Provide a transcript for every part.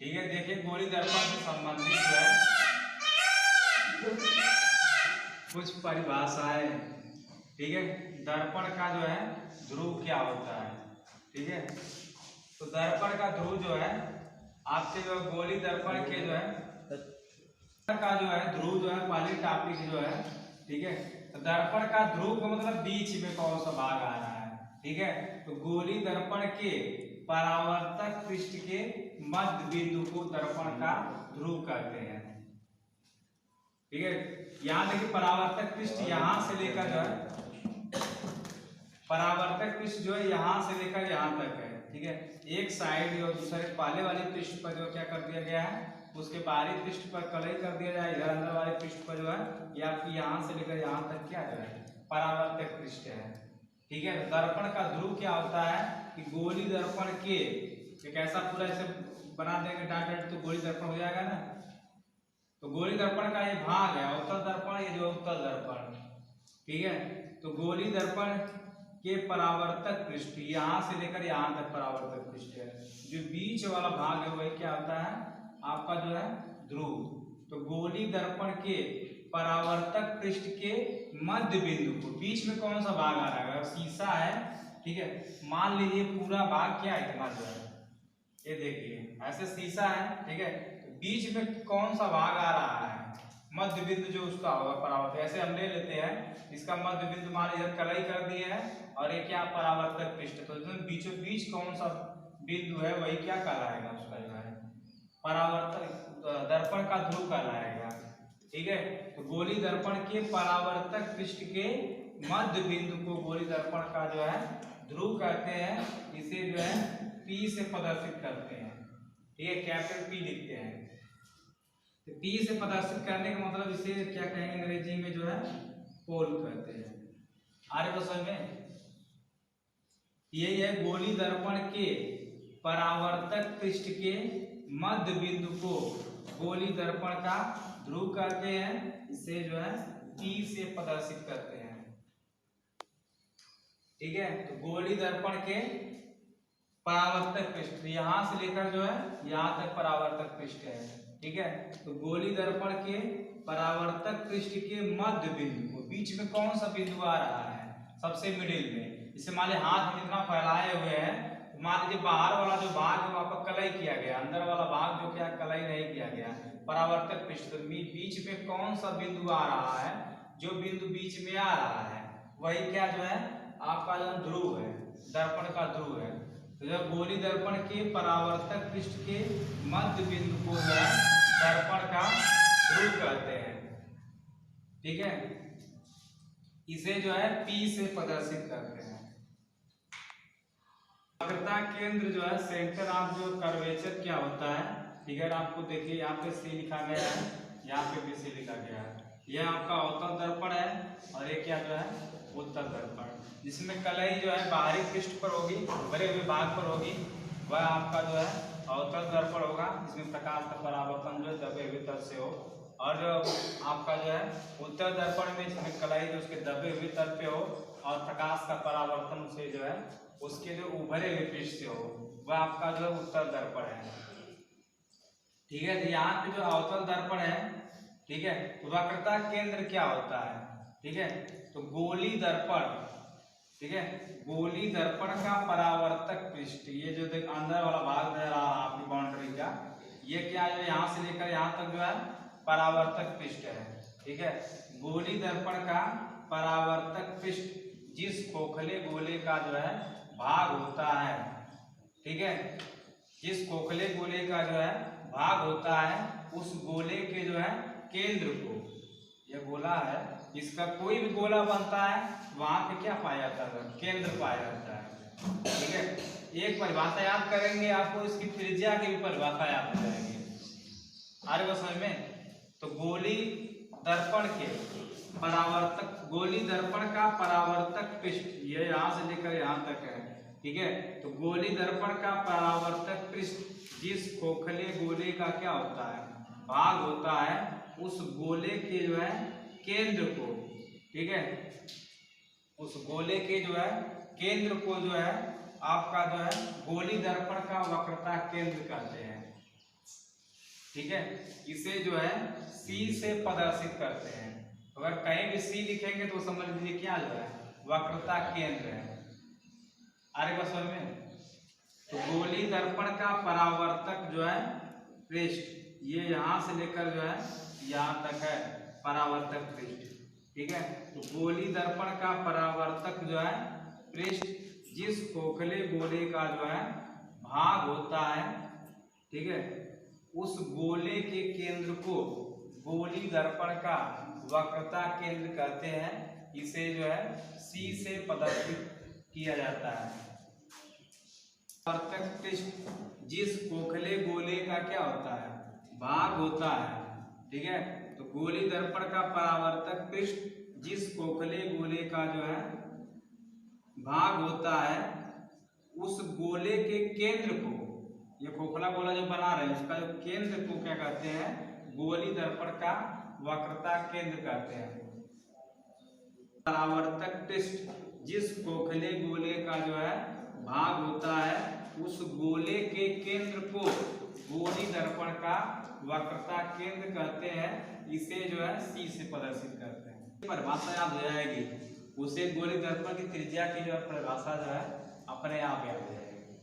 ठीक है, देखिए गोली दर्पण से संबंधित जो है कुछ परिभाषाएं। ठीक है, दर्पण का जो है ध्रुव क्या होता है। ठीक है, तो दर्पण का ध्रुव जो है आपके जो गोली दर्पण के जो है का जो है ध्रुव जो है पहली टॉपिक जो है। ठीक है, तो दर्पण का ध्रुव का मतलब बीच में कौन सा भाग आ रहा है। ठीक है, तो गोली दर्पण के परावर्तक पृष्ठ के मध्य बिंदु को दर्पण का ध्रुव कहते हैं। ठीक है, यहाँ देखिए परावर्तक पृष्ठ यहाँ से लेकर जो है परावर्तक पृष्ठ जो है यहाँ से लेकर यहाँ तक है। ठीक है, एक साइड और दूसरे पहले वाले पृष्ठ पर जो क्या कर दिया गया है उसके बाहरी पृष्ठ पर कलई कर दिया जाए, इधर अंदर वाले पृष्ठ पर जो है या फिर यहाँ से लेकर यहाँ तक क्या जो है परावर्तक पृष्ठ है। ठीक है, तो दर्पण का ध्रुव क्या होता है कि गोली दर्पण के एक ऐसा पूरा ऐसे बना देंगे डाट तो गोली दर्पण हो जाएगा ना। तो गोली दर्पण का ये भाग है अवतल दर्पण, ये जो उत्तल दर्पण। ठीक है, तो गोली दर्पण के परावर्तक पृष्ठ यहाँ से लेकर यहाँ तक परावर्तक पृष्ठ है, जो बीच वाला भाग है वही क्या होता है आपका जो है ध्रुव। तो गोली दर्पण के परावर्तक पृष्ठ के मध्य बिंदु को बीच में कौन सा भाग आ रहा है, शीशा है। ठीक है, मान लीजिए पूरा भाग क्या है इतना जो है ये देखिए ऐसे शीशा है। ठीक है, तो बीच में कौन सा भाग आ रहा है मध्य बिंदु जो उसका होगा परावर्तक। ऐसे हम ले लेते हैं इसका मध्य बिंदु मान इधर कलई कर दिए है और ये क्या परावर्तक पृष्ठ, तो इसमें बीचों बीच कौन सा बिंदु है वही क्या कहलाएगा उसका जो है परावर्तक दर्पण का ध्रुव कहलाएगा। ठीक है, तो गोली दर्पण के परावर्तक पृष्ठ के मध्य बिंदु को गोली दर्पण का जो है ध्रुव कहते हैं। इसे जो है P से प्रदर्शित करते हैं। ठीक है, कैपिटल P लिखते हैं। तो P से प्रदर्शित करने का मतलब इसे क्या कहेंगे अंग्रेजी में जो है पोल कहते हैं। आगे तो समझ में यही है गोली दर्पण के परावर्तक पृष्ठ के मध्य बिंदु को गोली दर्पण का ध्रुव कहते हैं। इसे जो है P से प्रदर्शित करते हैं। ठीक है, तो गोली दर्पण के परावर्तक पृष्ठ यहाँ से लेकर जो है यहाँ तक परावर्तक पृष्ठ है। ठीक है, तो गोली दर्पण के परावर्तक पृष्ठ के मध्य बिंदु को बीच में कौन सा बिंदु आ रहा है सबसे मिडिल में। जैसे मान लीजिए हाथ हम इतना फैलाए हुए हैं, मान लीजिए बाहर वाला जो भाग है वहां पर कलई किया गया, अंदर वाला भाग जो क्या कलई नहीं किया गया परावर्तक पृष्ठ। तो बीच में कौन सा बिंदु आ रहा है, जो बिंदु बीच में आ रहा है वही क्या जो है आपका जो ध्रुव है, दर्पण का ध्रुव है। तो जब गोली दर्पण के परावर्तक पृष्ठ के मध्य बिंदु को जो है दर्पण का ध्रुव कहते हैं। ठीक है, इसे जो है P से प्रदर्शित करते हैं। वक्रता केंद्र जो है सेंटर ऑफ जो कर्वेचर क्या होता है। ठीक है, आपको देखिए यहाँ पे C लिखा गया है, यहाँ पे भी C लिखा गया है। यह आपका अवतल दर्पण है और ये क्या जो है उत्तल दर्पण, जिसमें कलई जो है बाहरी पृष्ठ पर होगी, भरे हुए भाग पर होगी, वह आपका जो है अवतल दर्पण होगा। इसमें प्रकाश का परावर्तन जो है दबे हुए तल से हो। और जो आपका जो है उत्तल दर्पण में जिसमें कलई जो उसके दबे हुए तल पे हो और प्रकाश का परावर्तन से जो है उसके जो उभरे हुए पृष्ठ से हो, वह आपका जो है उत्तल दर्पण है। ठीक है, तो यहाँ पे जो अवतल दर्पण है, ठीक है, तो वक्रता केंद्र क्या होता है। ठीक है, तो गोली दर्पण, ठीक है, गोली दर्पण का परावर्तक पृष्ठ, ये जो देख अंदर वाला भाग दे रहा है आपकी बाउंड्री का, ये क्या है यहाँ से लेकर यहाँ तक जो है परावर्तक पृष्ठ है। ठीक है, गोली दर्पण का परावर्तक पृष्ठ जिस खोखले गोले का जो है भाग होता है। ठीक है, जिस खोखले गोले का जो है भाग होता है उस गोले के जो है केंद्र को, यह गोला है, इसका कोई भी गोला बनता है वहां पे क्या पाया जाता है केंद्र पाया जाता है। ठीक है, एक परिभाषा याद करेंगे आपको इसकी त्रिज्या की भी परिभाषा याद हो जाएगी। आगे वो समझ में, तो गोली दर्पण के परावर्तक, गोली दर्पण का परावर्तक पृष्ठ ये यहाँ से लेकर यहाँ तक है। ठीक है, तो गोली दर्पण का परावर्तक पृष्ठ जिस खोखले गोले का क्या होता है भाग होता है उस गोले के जो है केंद्र को, ठीक है, उस गोले के जो है केंद्र को जो है आपका जो है गोली दर्पण का वक्रता केंद्र कहते हैं। ठीक है, इसे जो है सी से प्रदर्शित करते हैं। अगर कहीं भी सी लिखेंगे तो समझ लीजिए क्या जो है वक्रता केंद्र है। आगे बस में तो गोली दर्पण का परावर्तक जो है पृष्ठ, ये यहां से लेकर जो है यहां तक है परावर्तक पृष्ठ। ठीक है, तो गोली दर्पण का परावर्तक जो है पृष्ठ जिस खोखले गोले का जो है भाग होता है, ठीक है, उस गोले के केंद्र को गोली दर्पण का वक्रता केंद्र कहते हैं। इसे जो है सी से प्रदर्शित किया जाता है। परावर्तक पृष्ठ जिस खोखले गोले का क्या होता है भाग होता है। ठीक है, तो गोली दर्पण का परावर्तक पृष्ठ जिस खोखले गोले का जो है भाग होता है, उस गोले के केंद्र को, ये खोखला गोला जो बना रहे हैं उसका जो केंद्र को क्या कहते हैं गोली दर्पण का वक्रता केंद्र कहते हैं। परावर्तक पृष्ठ जिस खोखले गोले का जो है भाग होता है, उस गोले के केंद्र को गोली दर्पण का वक्रता केंद्र कहते हैं। इसे जो है सी से प्रदर्शित करते हैं। परिभाषा याद हो जाएगी, उसे गोली दर्पण की त्रिज्या की जो है परिभाषा जो है अपने आप याद हो जाएगी,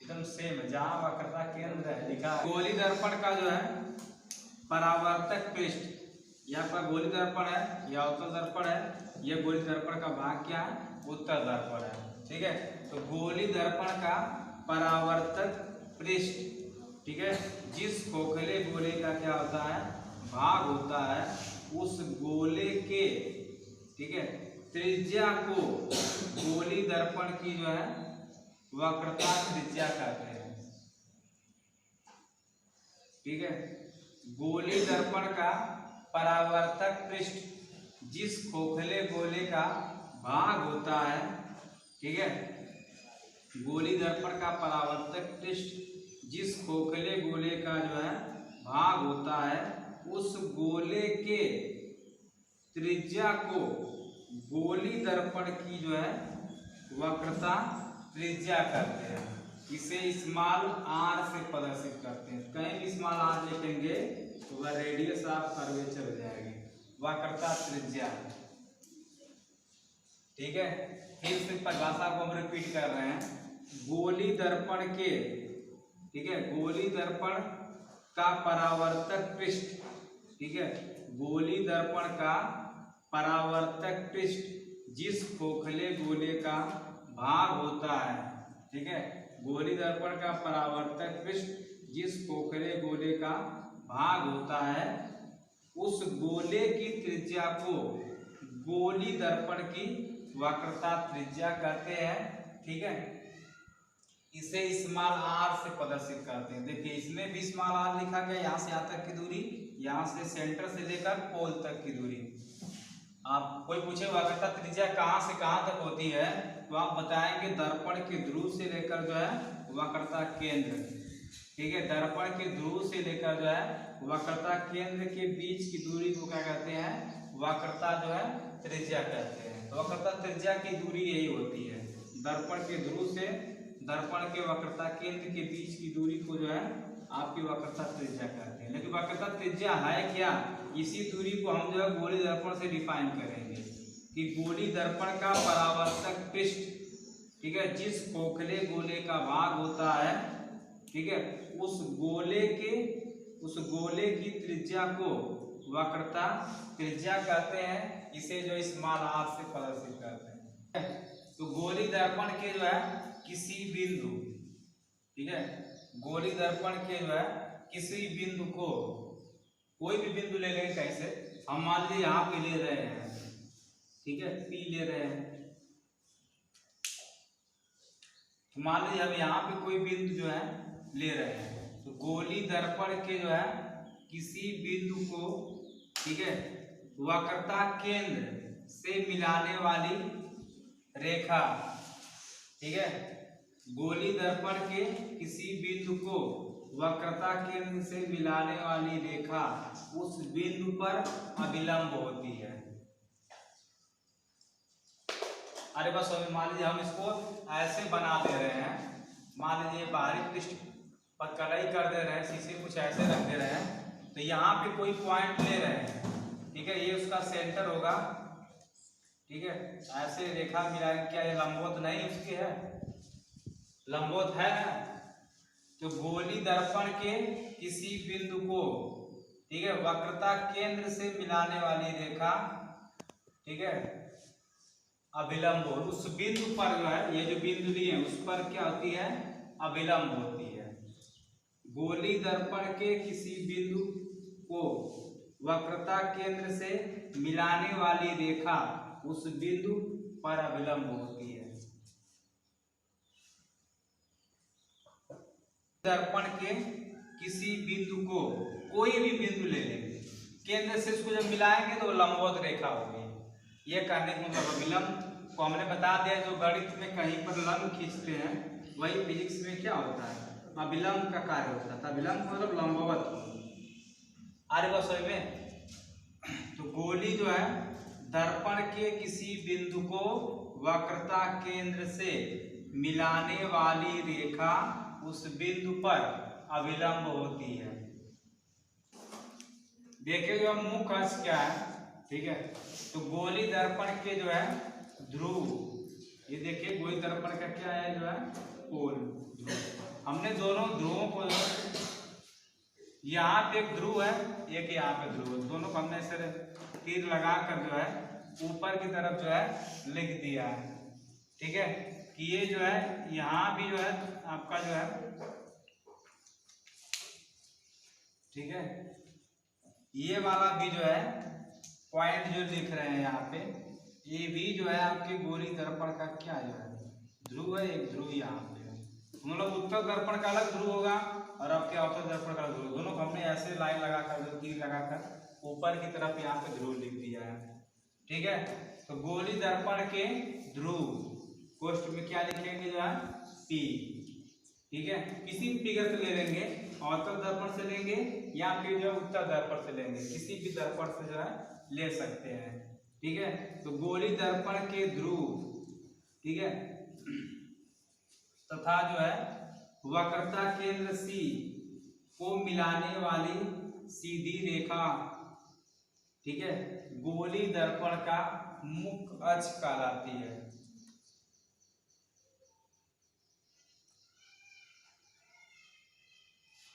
एकदम सेम। जहां वक्रता केंद्र है लिखा है गोली दर्पण का जो है परावर्तक पृष्ठ, यहाँ पर गोली दर्पण है या उत्तल दर्पण है, यह गोली दर्पण का भाग क्या है उत्तल दर्पण है। ठीक है, तो गोली दर्पण का परावर्तक पृष्ठ, ठीक है, जिस खोखले गोले का क्या होता है भाग होता है, उस गोले के, ठीक है, त्रिज्या को गोली दर्पण की जो है वक्रता त्रिज्या कहते हैं। ठीक है, गोली दर्पण का परावर्तक पृष्ठ जिस खोखले गोले का भाग होता है, ठीक है, गोली दर्पण का परावर्तक पृष्ठ जिस खोखले गोले का जो है भाग होता है, उस गोले के त्रिज्या को गोली दर्पण की जो है वक्रता त्रिज्या कहते हैं। इसे स्मॉल आर से प्रदर्शित करते हैं। कहीं भी स्मॉल आर लिखेंगे तो वह रेडियस ऑफ कर्वेचर हो जाएगी, वक्रता त्रिज्या। ठीक है, फिर से परिभाषा को हम रिपीट कर रहे हैं। गोली दर्पण के, ठीक है, गोली दर्पण का परावर्तक पृष्ठ, ठीक है, गोली दर्पण का परावर्तक पृष्ठ जिस खोखले गोले का भाग होता है, ठीक है, गोली दर्पण का परावर्तक पृष्ठ जिस खोखले गोले का भाग होता है, उस गोले की त्रिज्या को गोली दर्पण की वक्रता त्रिज्या कहते हैं। ठीक है, इसे स्मॉल आर से प्रदर्शित करते हैं। देखिए इसमें भी स्मॉल आर लिखा गया, यहाँ से यहाँ तक की दूरी, यहाँ से सेंटर से लेकर पोल तक की दूरी। आप कोई पूछे वक्रता त्रिज्या कहाँ से कहाँ तक होती है, तो आप बताएंगे दर्पण के ध्रुव से लेकर जो है वक्रता केंद्र। ठीक है, दर्पण के ध्रुव से लेकर जो है वक्रता केंद्र के बीच की दूरी को क्या कहते हैं वक्रता जो है त्रिज्या कहते हैं। तो वक्रता त्रिज्या की दूरी यही होती है, दर्पण के ध्रुव से दर्पण के वक्रता केंद्र के बीच की दूरी को जो है आपकी वक्रता त्रिज्या कहते हैं। लेकिन वक्रता त्रिज्या है क्या, इसी दूरी को हम जो है गोली दर्पण से डिफाइन करेंगे कि गोली दर्पण का परावर्तक पृष्ठ, ठीक है, जिस खोखले गोले का भाग होता है, ठीक है, उस गोले की त्रिज्या को वक्रता त्रिज्या कहते हैं। इसे जो स्मॉल आर से प्रदर्शित करते हैं। तो गोली दर्पण के जो है किसी बिंदु, ठीक है, गोली दर्पण के जो है किसी बिंदु को, कोई भी बिंदु ले लेंगे, कैसे हम मान लीजिए यहाँ पे ले रहे हैं, ठीक है, पी ले रहे हैं, तो मान लीजिए हम यहाँ पे कोई बिंदु जो है ले रहे हैं, तो गोली दर्पण के जो है किसी बिंदु को, ठीक है, वक्रता केंद्र से मिलाने वाली रेखा, ठीक है, गोली दर्पण के किसी बिंदु को वक्रता केंद्र से मिलाने वाली रेखा उस बिंदु पर अभिलंब होती है। अरे बस अभी मान लीजिए हम इसको ऐसे बना दे रहे हैं, मान लीजिए बाहरी पृष्ठ पर कलई कर दे रहे हैं, शीशे कुछ ऐसे रख दे रहे हैं, तो यहाँ पे कोई पॉइंट ले रहे हैं, ठीक है, ये उसका सेंटर होगा, ठीक है। ऐसे रेखा मिलाएंगे, क्या ये लंबवत नहीं उसकी है, लंबवत है ना। तो गोली दर्पण के किसी बिंदु को, ठीक है, वक्रता केंद्र से मिलाने वाली रेखा, ठीक है, अभिलंब, उस बिंदु पर जो है, ये जो बिंदु लिए हैं उस पर क्या होती है, अभिलंब होती है। गोली दर्पण के किसी बिंदु को वक्रता केंद्र से मिलाने वाली रेखा उस बिंदु पर अभिलंब होती है। दर्पण के किसी बिंदु को, कोई भी बिंदु ले लेंगे, केंद्र से इसको जब मिलाएंगे तो लंबवत रेखा होगी। ये कहने का मतलब अभिलंब को हमने बता दिया, जो गणित में कहीं पर लंब खींचते हैं वही फिजिक्स में क्या होता है, अभिलंब का कार्य होता है। अभिलंब मतलब लंबवत। आगे बस में तो गोली जो है दर्पण के किसी बिंदु को वक्रता केंद्र से मिलाने वाली रेखा उस बिंदु पर अभिलंब होती है। देखिए जो मुख्य अक्ष क्या है, ठीक है, तो गोली दर्पण के जो है ध्रुव, ये देखिए गोली दर्पण का क्या है जो है पोल ध्रुव। हमने दोनों ध्रुवों को, यहाँ पे एक ध्रुव है, एक यहाँ पे ध्रुव है, दोनों को हमने ऐसे तीर लगाकर जो है ऊपर की तरफ जो है लिख दिया है, ठीक है, कि ये जो है यहाँ भी जो है आपका जो है, ठीक है, ये वाला भी जो है पॉइंट जो लिख रहे हैं यहाँ पे, ये भी जो है आपके गोली दर्पण का क्या जो है ध्रुव है। एक ध्रुव यहाँ पे है, मतलब उत्तर दर्पण का अलग ध्रुव होगा और आपके अवतल दर्पण का ध्रुव, दोनों को हमने ऐसे लाइन लगाकर, जो तीर लगाकर ऊपर की तरफ यहाँ पे ध्रुव लिख दिया है, ठीक है। तो गोली दर्पण के ध्रुव कोष्ठ में क्या लिखेंगे जो है P, ठीक है, किसी भी फिगर से ले लेंगे, अवतल दर्पण से लेंगे या फिर जो उत्तर दर्पण से लेंगे, किसी भी दर्पण से जो है ले सकते हैं, ठीक है। तो गोली दर्पण के ध्रुव, ठीक है, तथा जो है वक्रता केंद्र C को मिलाने वाली सीधी रेखा, ठीक है, गोली दर्पण का मुख्य अक्ष कहलाती है।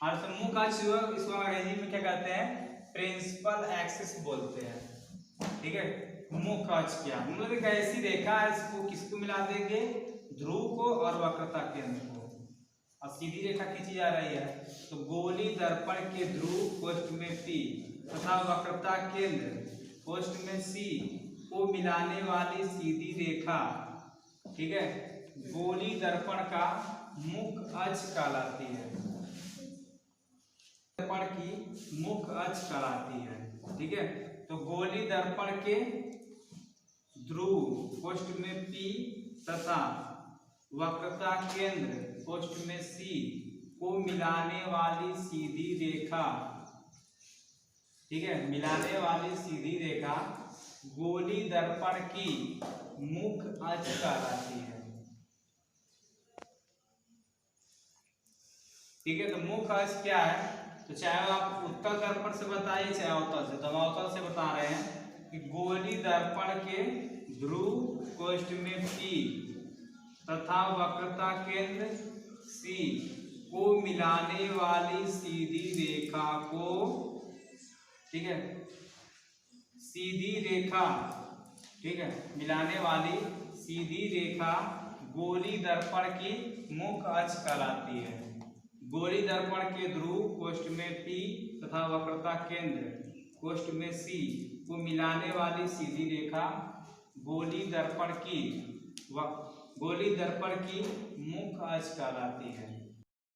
और मुख्य अक्ष इसको अंग्रेजी में क्या कहते हैं, प्रिंसिपल एक्सिस बोलते हैं, ठीक है। मुख्य अक्ष क्या मतलब एक ऐसी रेखा है, इसको किसको मिला देंगे, ध्रुव को और वक्रता केंद्र को, और सीधी रेखा खींची जा रही है। तो गोली दर्पण के ध्रुव कोष्ठ में P तथा वक्रता केंद्र कोष्ठ में C को मिलाने वाली सीधी रेखा, ठीक है, गोली दर्पण का मुख्य अक्ष कहलाती है, दर्पण की मुख्य अक्ष कहलाती है, ठीक है। तो गोली दर्पण के ध्रुव कोष्ठ में P तथा वक्रता केंद्र कोष्ठ में C को मिलाने वाली सीधी रेखा, ठीक है, मिलाने वाली सीधी रेखा गोली दर्पण की मुख्य अक्ष कहलाती है, ठीक है। तो मुख्य अक्ष क्या है, तो चाहे आप उत्तर दर्पण से बताइए चाहे अवतल से, तो हम अवतल से बता रहे हैं कि गोली दर्पण के ध्रुव कोष्ठ में P तथा वक्रता केंद्र C को मिलाने वाली सीधी रेखा को, ठीक है, सीधी रेखा, ठीक है, मिलाने वाली सीधी रेखा गोली दर्पण की मुख्य अक्ष कहलाती है। गोली दर्पण के ध्रुव कोष्ठ में P तथा वक्रता केंद्र कोष्ठ में C को मिलाने वाली सीधी रेखा गोली दर्पण की मुख्य अक्ष कहलाती है।